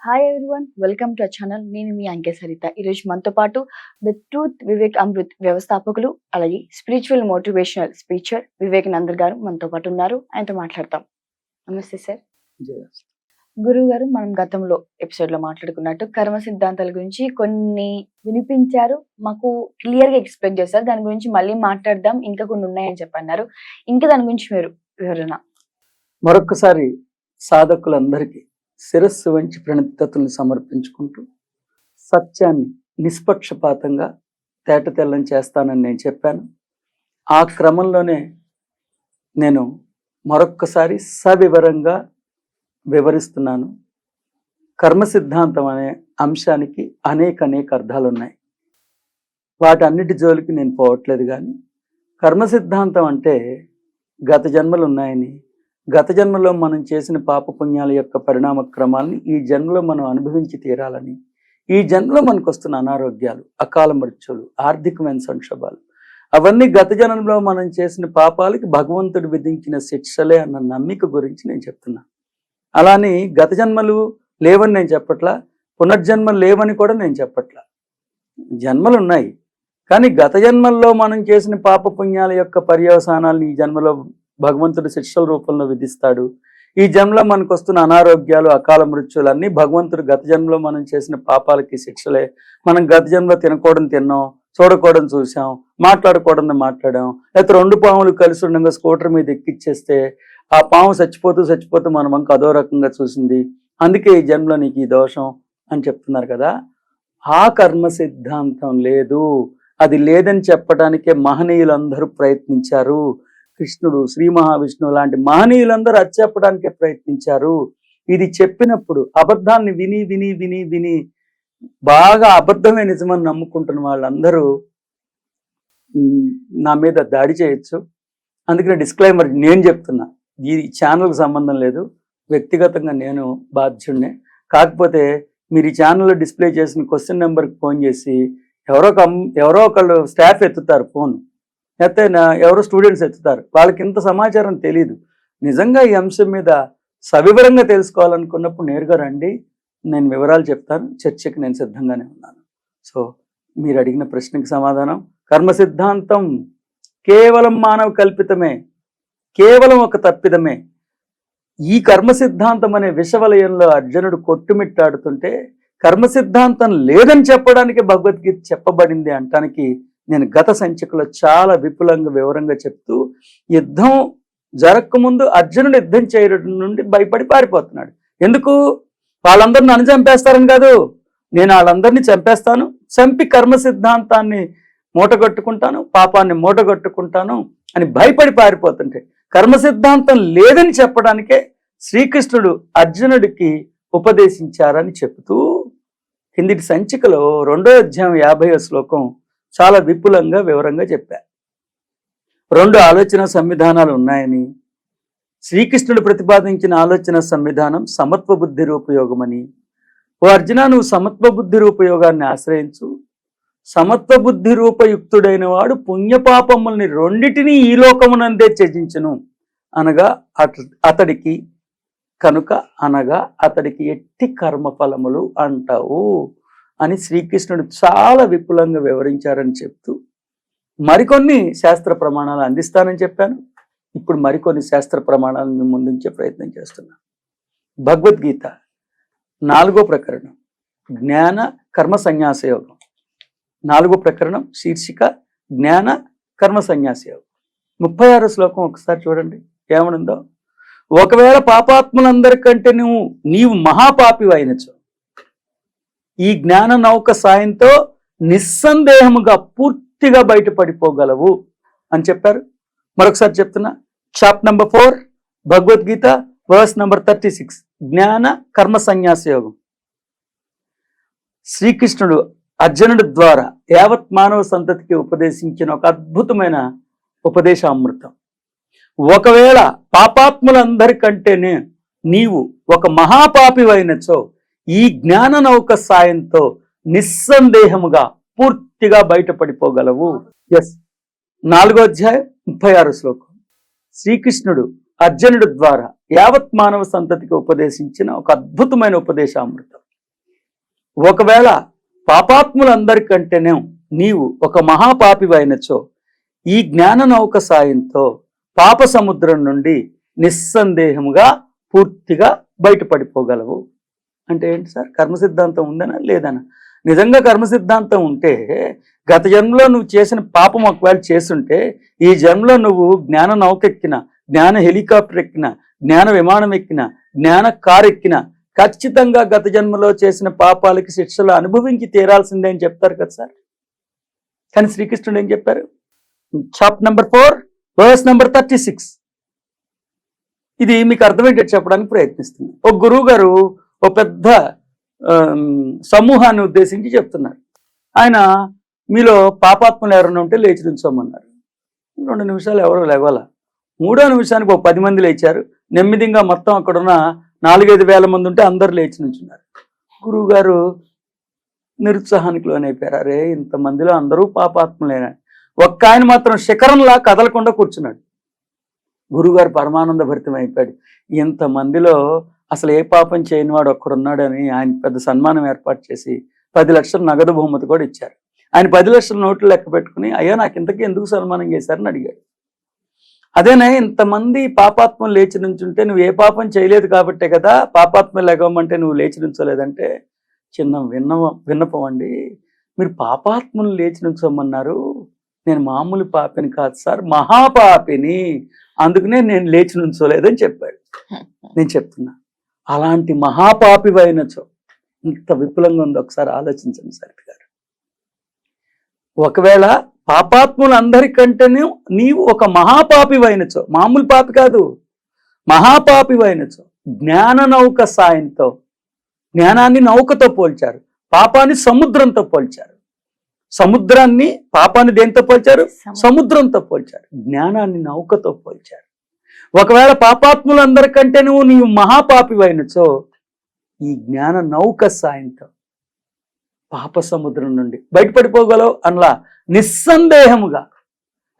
Hi everyone, welcome to our channel. నేను మీ అంకే సరిత. ఈరోజు మనతో పాటు ద ట్రూత్ వివేక్ అమృత్ వ్యవస్థాపకులు, అలాగే స్పిరిచువల్ మోటివేషనల్ స్పీచర్ వివేకానందర్ గారు మనతో పాటు ఉన్నారు. ఆయనతో మాట్లాడతాం. నమస్తే సార్. గురువు గారు, మనం గతంలో ఎపిసోడ్ లో మాట్లాడుకున్నట్టు కర్మ సిద్ధాంతాల గురించి కొన్ని వినిపించారు, మాకు క్లియర్ గా ఎక్స్ప్లెయిన్ చేశారు. దాని గురించి మళ్ళీ మాట్లాడదాం, ఇంకా కొన్ని ఉన్నాయని చెప్పన్నారు. ఇంకా దాని గురించి మీరు వివరణ. మరొకసారి సాధకులందరికీ శిరస్సు వంచి ప్రణితతుల్ని సమర్పించుకుంటూ సత్యాన్ని నిష్పక్షపాతంగా తేటతెల్లం చేస్తానని నేను చెప్పాను. ఆ క్రమంలోనే నేను మరొక్కసారి సవివరంగా వివరిస్తున్నాను. కర్మ సిద్ధాంతం అనే అంశానికి అనేక అర్థాలు ఉన్నాయి. వాటన్నిటి జోలికి నేను పోవట్లేదు. కానీ కర్మ సిద్ధాంతం అంటే గత జన్మలు ఉన్నాయని, గత జన్మలో మనం చేసిన పాపపుణ్యాల యొక్క పరిణామ క్రమాలని ఈ జన్మలో మనం అనుభవించి తీరాలని, ఈ జన్మలో మనకు వస్తున్న అనారోగ్యాలు, అకాల మృత్యులు, ఆర్థికమైన సంక్షోభాలు, అవన్నీ గత జన్మలో మనం చేసిన పాపాలకి భగవంతుడు విధించిన శిక్షలే అన్న నమ్మిక గురించి నేను చెప్తున్నా. అలాని గత జన్మలు లేవని నేను చెప్పట్లా, పునర్జన్మలు లేవని కూడా నేను చెప్పట్లా. జన్మలు ఉన్నాయి, కానీ గత జన్మల్లో మనం చేసిన పాపపుణ్యాల యొక్క పర్యవసానాలను ఈ జన్మలో భగవంతుడు శిక్షల రూపంలో విధిస్తాడు. ఈ జన్మలో మనకు వస్తున్న అనారోగ్యాలు, అకాల మృత్యులన్నీ భగవంతుడు గత జన్మలో మనం చేసిన పాపాలకి శిక్షలే. మనం గత జన్మలో తినకూడదు తిన్నాం, చూడకూడదు చూసాం, మాట్లాడకూడదు మాట్లాడాం, లేకపోతే రెండు పాములు కలిసి ఉండగా స్కూటర్ మీద ఎక్కిచ్చేస్తే ఆ పాము చచ్చిపోతూ మన వంక అదో రకంగా చూసింది, అందుకే ఈ జన్మలో నీకు ఈ దోషం అని చెప్తున్నారు కదా. ఆ కర్మ సిద్ధాంతం లేదు. అది లేదని చెప్పడానికే మహనీయులందరూ ప్రయత్నించారు. కృష్ణుడు, శ్రీ మహావిష్ణువు లాంటి మహనీయులందరూ అది చెప్పడానికే ప్రయత్నించారు. ఇది చెప్పినప్పుడు అబద్ధాన్ని విని విని విని విని బాగా అబద్ధమే నిజమని నమ్ముకుంటున్న వాళ్ళందరూ నా మీద దాడి చేయొచ్చు. అందుకనే డిస్క్లైమర్ నేను చెప్తున్నా, ఈ ఛానల్కి సంబంధం లేదు, వ్యక్తిగతంగా నేను బాధ్యుడినే. కాకపోతే మీరు ఈ ఛానల్లో డిస్ప్లే చేసిన క్వశ్చన్ నెంబర్కి ఫోన్ చేసి ఎవరో ఒకళ్ళు స్టాఫ్ ఎత్తుతారు ఫోన్, లేకపోతే ఎవరో స్టూడెంట్స్ ఎత్తుతారు, వాళ్ళకి ఇంత సమాచారం తెలియదు. నిజంగా ఈ అంశం మీద సవివరంగా తెలుసుకోవాలనుకున్నప్పుడు నేరుగా రండి, నేను వివరాలు చెప్తాను. చర్చకి నేను సిద్ధంగానే ఉన్నాను. సో మీరు అడిగిన ప్రశ్నకి సమాధానం, కర్మ సిద్ధాంతం కేవలం మానవ కల్పితమే, కేవలం ఒక తప్పిదమే. ఈ కర్మ సిద్ధాంతం అనే విషవలయంలో అర్జునుడు కొట్టుమిట్టాడుతుంటే కర్మ సిద్ధాంతం లేదని చెప్పడానికి భగవద్గీత చెప్పబడింది అంటానికి నేను గత సంచికలో చాలా విపులంగా వివరంగా చెప్తూ, యుద్ధం జరగకముందు అర్జునుడు యుద్ధం చేయడం నుండి భయపడి పారిపోతున్నాడు. ఎందుకు? వాళ్ళందరూ నన్ను చంపేస్తారని కాదు, నేను వాళ్ళందరినీ చంపేస్తాను, చంపి కర్మ సిద్ధాంతాన్ని మూటగట్టుకుంటాను, పాపాన్ని మూటగట్టుకుంటాను అని భయపడి పారిపోతుంటే కర్మ సిద్ధాంతం లేదని చెప్పడానికే శ్రీకృష్ణుడు అర్జునుడికి ఉపదేశించారని చెబుతూ కిందిటి సంచికలో 2వ అధ్యాయం 50వ శ్లోకం చాలా విపులంగా వివరంగా చెప్పారు. 2 ఆలోచన సంవిధానాలు ఉన్నాయని, శ్రీకృష్ణుడు ప్రతిపాదించిన ఆలోచన సంవిధానం సమత్వ బుద్ధి రూపయోగమని. ఓ అర్జున, నువ్వు సమత్వ బుద్ధి రూపయోగాన్ని ఆశ్రయించు. సమత్వ బుద్ధి రూపయుక్తుడైన వాడు పుణ్యపాపముల్ని రెండిటినీ ఈ లోకమునందే త్యజించును అనగా అతడికి ఎట్టి కర్మఫలములు అంటావు అని శ్రీకృష్ణుడు చాలా విపులంగా వివరించారని చెప్తూ మరికొన్ని శాస్త్ర ప్రమాణాలు అందిస్తానని చెప్పాను. ఇప్పుడు మరికొన్ని శాస్త్ర ప్రమాణాలను మేము ముందుంచే ప్రయత్నం చేస్తున్నాం. భగవద్గీత 4వ ప్రకరణం జ్ఞాన కర్మ సన్యాస యోగం, 4వ ప్రకరణం శీర్షిక జ్ఞాన కర్మ సన్యాస యోగం. 36వ శ్లోకం ఒకసారి చూడండి ఏమనుందో. ఒకవేళ పాపాత్ములందరికంటే నీవు మహాపాపి అయినచో ఈ జ్ఞాన నౌక సాయంతో నిస్సందేహముగా పూర్తిగా బయటపడిపోగలవు అని చెప్పారు. మరొకసారి చెప్తున్నా, chapter number 4 Bhagavad Gita verse number 36 జ్ఞాన కర్మ సన్యాస యోగం. శ్రీకృష్ణుడు అర్జునుడి ద్వారా యావత్ మానవ సంతతికి ఉపదేశించిన ఒక అద్భుతమైన ఉపదేశామృతం. ఒకవేళ పాపాత్ములందరికంటేనే నీవు ఒక మహాపాపి అయినచో ఈ జ్ఞాన నౌక సాయంతో నిస్సందేహముగా పూర్తిగా బయటపడిపోగలవు. 4వ అధ్యాయం 36వ శ్లోకం. శ్రీకృష్ణుడు అర్జునుడి ద్వారా యావత్ మానవ సంతతికి ఉపదేశించిన ఒక అద్భుతమైన ఉపదేశామృతం. ఒకవేళ పాపాత్ములందరికంటేనే నీవు ఒక మహాపాపివైనచో ఈ జ్ఞాన నౌక సాయంతో పాప సముద్రం నుండి నిస్సందేహముగా పూర్తిగా బయటపడిపోగలవు. అంటే ఏంటి సార్? కర్మ సిద్ధాంతం ఉందనా లేదనా? నిజంగా కర్మ సిద్ధాంతం ఉంటే గత జన్మలో నువ్వు చేసిన పాపం ఒకవేళ చేస్తుంటే ఈ జన్మలో నువ్వు జ్ఞాన నౌక ఎక్కిన, జ్ఞాన హెలికాప్టర్ ఎక్కిన, జ్ఞాన విమానం ఎక్కిన, జ్ఞాన కారు ఎక్కిన ఖచ్చితంగా గత జన్మలో చేసిన పాపాలకి శిక్షలు అనుభవించి తీరాల్సిందే అని చెప్తారు కదా సార్. కానీ శ్రీకృష్ణుడు ఏం చెప్పారు? Chapter number 4 verse number 36. ఇది మీకు అర్థమయ్యేటట్టు చెప్పడానికి ప్రయత్నిస్తుంది. ఒక గురువు గారు ఒక పెద్ద సమూహాన్ని ఉద్దేశించి చెప్తున్నారు. ఆయన మీలో పాపాత్మలు ఎవరైనా ఉంటే లేచి నుంచోమన్నారు. 2 నిమిషాలు ఎవరో లేవాల. 3వ నిమిషానికి ఒక 10 మంది లేచారు. నెమ్మదిగా మొత్తం అక్కడున్న 4-5 వేల మంది ఉంటే అందరు లేచి నుంచున్నారు. గురువు గారు నిరుత్సాహానికి లోనైపోయారు. అరే, ఇంతమందిలో అందరూ పాపాత్మలేనా? ఒక్క ఆయన మాత్రం శిఖరంలా కదలకుండా కూర్చున్నాడు. గురువుగారు పరమానంద భరితం అయిపోయాడు. ఇంతమందిలో అసలు ఏ పాపం చేయని వాడు ఒక్కడున్నాడని ఆయన పెద్ద సన్మానం ఏర్పాటు చేసి 10 లక్షల నగదు బహుమతి కూడా ఇచ్చారు. ఆయన 10 లక్షల నోట్లు లెక్క పెట్టుకుని, అయ్యా నాకు ఇంతకీ ఎందుకు సన్మానం చేశారని అడిగాడు. అదేనే, ఇంతమంది పాపాత్మలు లేచి నుంచుంటే నువ్వు ఏ పాపం చేయలేదు కాబట్టే కదా పాపాత్మలు లెగవమంటే నువ్వు లేచి నుంచోలేదంటే, చిన్న విన్నపం అండి, మీరు పాపాత్మలు లేచి నుంచోమన్నారు, నేను మామూలు పాపిని కాదు సార్, మహాపాపిని, అందుకనే నేను లేచి నుంచోలేదని చెప్పాడు. నేను చెప్తున్నా, అలాంటి మహాపాపివైనచో ఇంత విపులంగా ఉంది. ఒకసారి ఆలోచించండి సరిత గారు. ఒకవేళ పాపాత్ములందరికంటేనే నీవు ఒక మహాపాపివైనచో, మామూలు పాపి కాదు, మహాపాపివైనచో జ్ఞాన నౌక సాయంతో, జ్ఞానాన్ని నౌకతో పోల్చారు, పాపాన్ని సముద్రంతో పోల్చారు. సముద్రాన్ని, పాపాన్ని దేంతో పోల్చారు? సముద్రంతో పోల్చారు. జ్ఞానాన్ని నౌకతో పోల్చారు. ఒకవేళ పాపాత్ములందరికంటే నీవు మహాపాపివైనచో ఈ జ్ఞాన నౌక సాయంతో పాప సముద్రం నుండి బయటపడిపోగలవు అనలా, నిస్సందేహముగా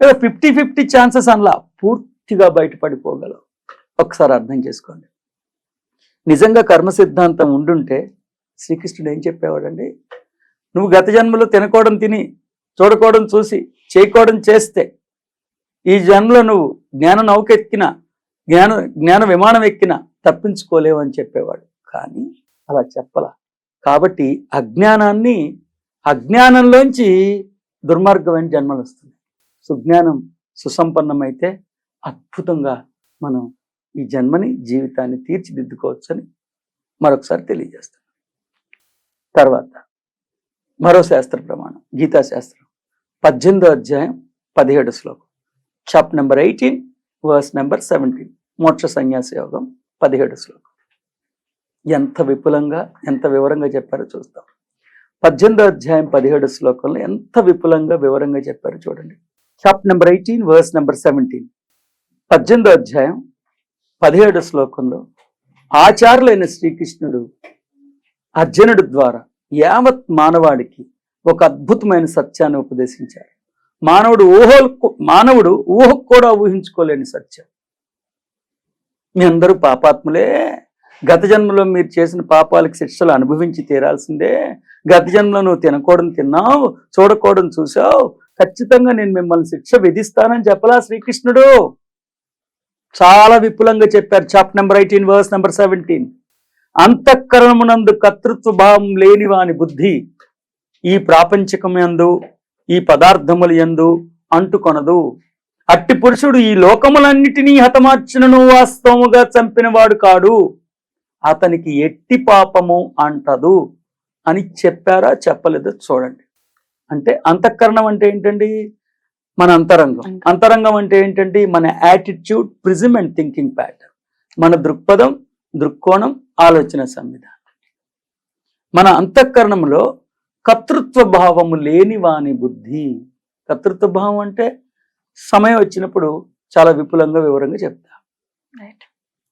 50-50 ఛాన్సెస్ అనలా, పూర్తిగా బయటపడిపోగలవు. ఒకసారి అర్థం చేసుకోండి. నిజంగా కర్మ సిద్ధాంతం ఉండుంటే శ్రీకృష్ణుడు ఏం చెప్పేవాడండి? నువ్వు గత జన్మలో తినకోవడం తిని, చూడకోవడం చూసి, చేయకోవడం చేస్తే ఈ జన్మలో నువ్వు జ్ఞాన నౌక ఎక్కిన, జ్ఞాన విమానం ఎక్కిన తప్పించుకోలేవు అని చెప్పేవాడు. కానీ అలా చెప్పలా. కాబట్టి అజ్ఞానంలోంచి దుర్మార్గమైన జన్మలు వస్తుంది. సుజ్ఞానం సుసంపన్నమైతే అద్భుతంగా మనం ఈ జన్మని, జీవితాన్ని తీర్చిదిద్దుకోవచ్చని మరొకసారి తెలియజేస్తాం. తర్వాత మరో శాస్త్ర ప్రమాణం, గీతా శాస్త్రం 18వ అధ్యాయం 17 శ్లోకం, చాప్టర్ నెంబర్ 18 వర్స్ నెంబర్ 17, మోక్ష సన్యాస యోగం 17 శ్లోకం. ఎంత విపులంగా, ఎంత వివరంగా చెప్పారో చూస్తాం. 18వ అధ్యాయం 17 శ్లోకంలో ఎంత విపులంగా వివరంగా చెప్పారో చూడండి. Chapter number 18 verse number 17. 18వ అధ్యాయం 17 శ్లోకంలో ఆచార్యులైన శ్రీకృష్ణుడు అర్జునుడి ద్వారా యావత్ మానవాడికి ఒక అద్భుతమైన సత్యాన్ని ఉపదేశించారు. మానవుడు ఊహకు కూడా ఊహించుకోలేని సత్యం. మీ అందరూ పాపాత్ములే, గత జన్మలో మీరు చేసిన పాపాలకు శిక్షలు అనుభవించి తీరాల్సిందే, గత జన్మలో నువ్వు తినకూడదు తిన్నావు, చూడకూడదు చూసావు, ఖచ్చితంగా నేను మిమ్మల్ని శిక్ష విధిస్తానని చెప్పలా శ్రీకృష్ణుడు. చాలా విపులంగా చెప్పారు. Chapter number 18 verse number 17. అంతఃకరణమునందు కర్తృత్వ భావం లేని వాని బుద్ధి ఈ ప్రాపంచికమందు, ఈ పదార్థముల యందు అంటుకొనదు. అట్టి పురుషుడు ఈ లోకములన్నిటినీ హతమార్చునను వాస్తవముగా చంపిన వాడు కాడు, అతనికి ఎట్టి పాపము అంటదు అని చెప్పారా చెప్పలేదో చూడండి. అంటే అంతఃకరణం అంటే ఏంటండి? మన అంతరంగం. అంతరంగం అంటే ఏంటండి? మన attitude, prism and thinking pattern, మన దృక్పథం, దృక్కోణం, ఆలోచన సంవిధానం. మన అంతఃకరణంలో కర్తృత్వ భావము లేని వాని బుద్ధి. కర్తృత్వ భావం అంటే సమయం వచ్చినప్పుడు చాలా విపులంగా వివరంగా చెప్తా.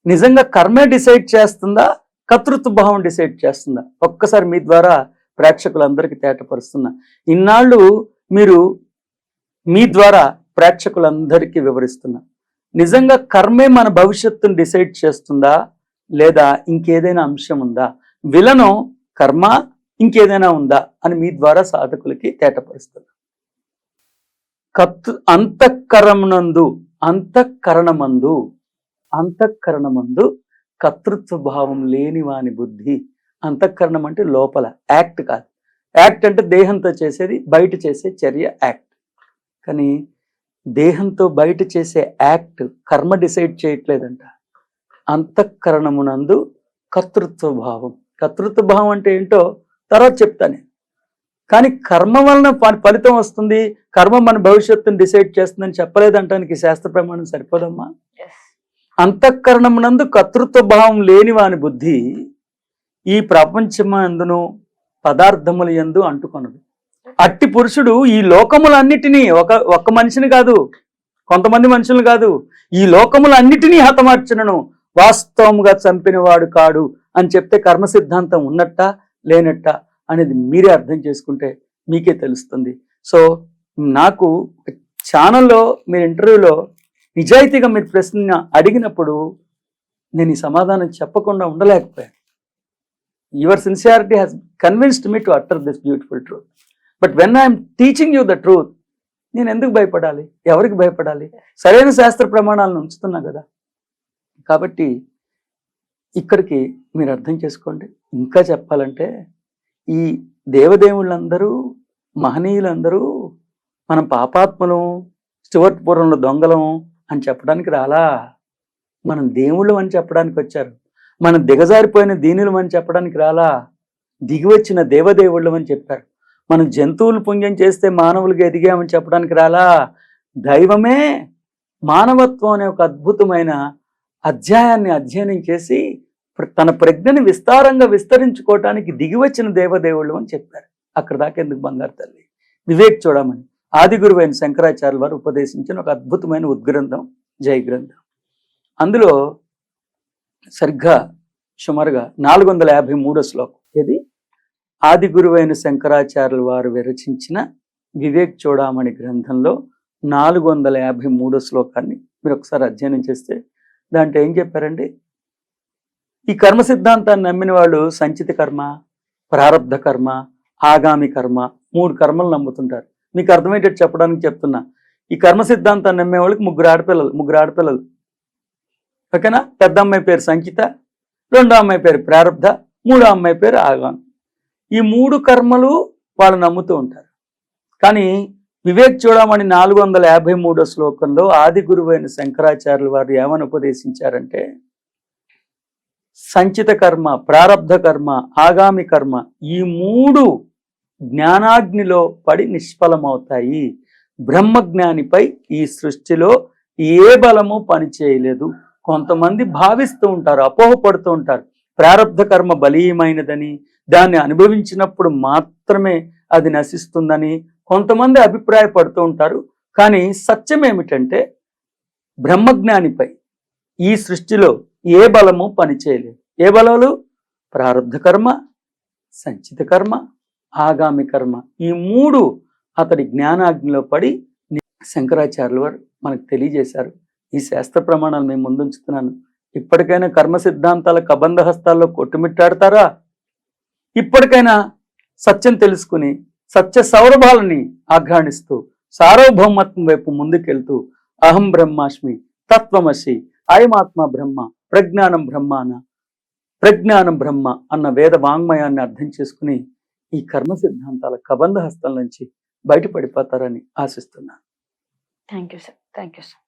నిజంగా కర్మే డిసైడ్ చేస్తుందా, కర్తృత్వ భావం డిసైడ్ చేస్తుందా? ఒక్కసారి మీ ద్వారా ప్రేక్షకులందరికీ తేటపరుస్తున్నా. ఇన్నాళ్ళు మీరు మీ ద్వారా ప్రేక్షకులందరికీ వివరిస్తున్నా. నిజంగా కర్మే మన భవిష్యత్తును డిసైడ్ చేస్తుందా లేదా ఇంకేదైనా అంశం ఉందా? విలను కర్మ, ఇంకేదైనా ఉందా అని మీ ద్వారా సాధకులకి తేటపరుస్తున్నా. అంతఃకరణమందు కర్తృత్వ భావం లేని వాని బుద్ధి. అంతఃకరణం అంటే లోపల, యాక్ట్ కాదు. యాక్ట్ అంటే దేహంతో చేసేది, బయట చేసే చర్య యాక్ట్. కానీ దేహంతో బయట చేసే యాక్ట్ కర్మ డిసైడ్ చేయట్లేదంట. అంతఃకరణమునందు కర్తృత్వ భావం. కర్తృత్వ భావం అంటే ఏంటో తర్వాత చెప్తాను. కానీ కర్మ వలన ఫలితం వస్తుంది, కర్మ మన భవిష్యత్తును డిసైడ్ చేస్తుందని చెప్పలేదంటానికి శాస్త్ర ప్రమాణం సరిపోదమ్మా. అంతఃకరణమునందు కర్తృత్వ భావం లేని వాని బుద్ధి ఈ ప్రపంచమందును పదార్థముల యందు అంటుకొనదు. అట్టి పురుషుడు ఈ లోకములన్నిటినీ, ఒక్క మనిషిని కాదు, కొంతమంది మనుషులు కాదు, ఈ లోకములన్నిటినీ హతమార్చునను వాస్తవముగా చంపినవాడు కాడు అని చెప్తే కర్మ సిద్ధాంతం ఉన్నట్ట లేనట్ట అనేది మీరే అర్థం చేసుకుంటే మీకే తెలుస్తుంది. సో నాకు ఛానల్లో మీరు ఇంటర్వ్యూలో నిజాయితీగా మీరు ప్రశ్న అడిగినప్పుడు నేను ఈ సమాధానం చెప్పకుండా ఉండలేకపోయాను. Your sincerity has convinced me to utter this beautiful truth. But when I'm teaching you the truth, నేను ఎందుకు భయపడాలి, ఎవరికి భయపడాలి? సరైన శాస్త్ర ప్రమాణాలను ఉంచుతున్నా కదా. కాబట్టి ఇక్కడికి మీరు అర్థం చేసుకోండి. ఇంకా చెప్పాలంటే ఈ దేవదేవుళ్ళందరూ, మహనీయులందరూ మనం పాపాత్మలం, స్టువర్ట్ పూర్వంలో దొంగలం అని చెప్పడానికి రాలా. మనం దేవుళ్ళం అని చెప్పడానికి వచ్చారు. మనం దిగజారిపోయిన దీనులం అని చెప్పడానికి రాలా. దిగి వచ్చిన దేవదేవుళ్ళం అని చెప్పారు. మనం జంతువులు పుణ్యం చేస్తే మానవులుగా ఎదిగామని చెప్పడానికి రాలా. దైవమే మానవత్వం అనే ఒక అద్భుతమైన అధ్యాయాన్ని అధ్యయనం చేసి తన ప్రజ్ఞని విస్తారంగా విస్తరించుకోవటానికి దిగి వచ్చిన దేవదేవుళ్ళు అని చెప్పారు. అక్కడ దాకా ఎందుకు బంగారు తల్లి? వివేక్ చూడమని ఆది గురువైన శంకరాచార్యుల వారు ఉపదేశించిన ఒక అద్భుతమైన ఉద్గ్రంథం జయ గ్రంథం. అందులో సరిగ్గా సుమారుగా 453 శ్లోకం. ఇది ఆది గురువైన శంకరాచార్యుల వారు విరచించిన వివేక్ చూడమని గ్రంథంలో 453 శ్లోకాన్ని మీరు ఒకసారి అధ్యయనం చేస్తే దాంట్లో ఏం చెప్పారండి? ఈ కర్మ సిద్ధాంతాన్ని నమ్మిన వాళ్ళు సంచిత కర్మ, ప్రారబ్ధ కర్మ, ఆగామి కర్మ, 3 కర్మలు నమ్ముతుంటారు. మీకు అర్థమయ్యేటట్టు చెప్పడానికి చెప్తున్నా. ఈ కర్మ సిద్ధాంతాన్ని నమ్మే వాళ్ళకి 3 ఆడపిల్లలు. ఓకేనా? పెద్ద అమ్మాయి పేరు సంచిత, రెండో అమ్మాయి పేరు ప్రారబ్ధ, మూడో అమ్మాయి పేరు ఆగామి. ఈ 3 కర్మలు వాళ్ళు నమ్ముతూ ఉంటారు. కానీ వివేక్ చూడమని 453 శ్లోకంలో ఆది గురువైన శంకరాచార్యుల వారు ఏమని ఉపదేశించారంటే, సంచిత కర్మ, ప్రారబ్ధ కర్మ, ఆగామి కర్మ ఈ 3 జ్ఞానాగ్నిలో పడి నిష్ఫలమవుతాయి. బ్రహ్మజ్ఞానిపై ఈ సృష్టిలో ఏ బలము పనిచేయలేదు. కొంతమంది భావిస్తూ ఉంటారు, అపోహపడుతూ ఉంటారు, ప్రారబ్ధ కర్మ బలీయమైనదని, దాన్ని అనుభవించినప్పుడు మాత్రమే అది నశిస్తుందని కొంతమంది అభిప్రాయపడుతూ ఉంటారు. కానీ సత్యం ఏమిటంటే బ్రహ్మజ్ఞానిపై ఈ సృష్టిలో ఏ బలము పనిచేయలేదు. ఏ బలాలు? ప్రారబ్ధ కర్మ, సంచిత కర్మ, ఆగామి కర్మ. ఈ 3 అతడి జ్ఞానాగ్నిలో పడి శంకరాచార్యుల వారు మనకు తెలియజేశారు. ఈ శాస్త్ర ప్రమాణాలు మేము ముందుంచుతున్నాను. ఇప్పటికైనా కర్మ సిద్ధాంతాల కబంధ హస్తాల్లో కొట్టుమిట్టాడతారా? ఇప్పటికైనా సత్యం తెలుసుకుని సత్య సౌరభాలని ఆఘ్రాణిస్తూ సార్వభౌమత్వం వైపు ముందుకెళ్తూ అహం బ్రహ్మాస్మి, తత్వమసి, అయమాత్మ బ్రహ్మ, ప్రజ్ఞానం బ్రహ్మ అన్న వేద వాంగ్మయాన్ని అర్థం చేసుకుని ఈ కర్మ సిద్ధాంతాల కబంధ హస్తం నుంచి బయటపడిపోతారని ఆశిస్తున్నాను. Thank you sir.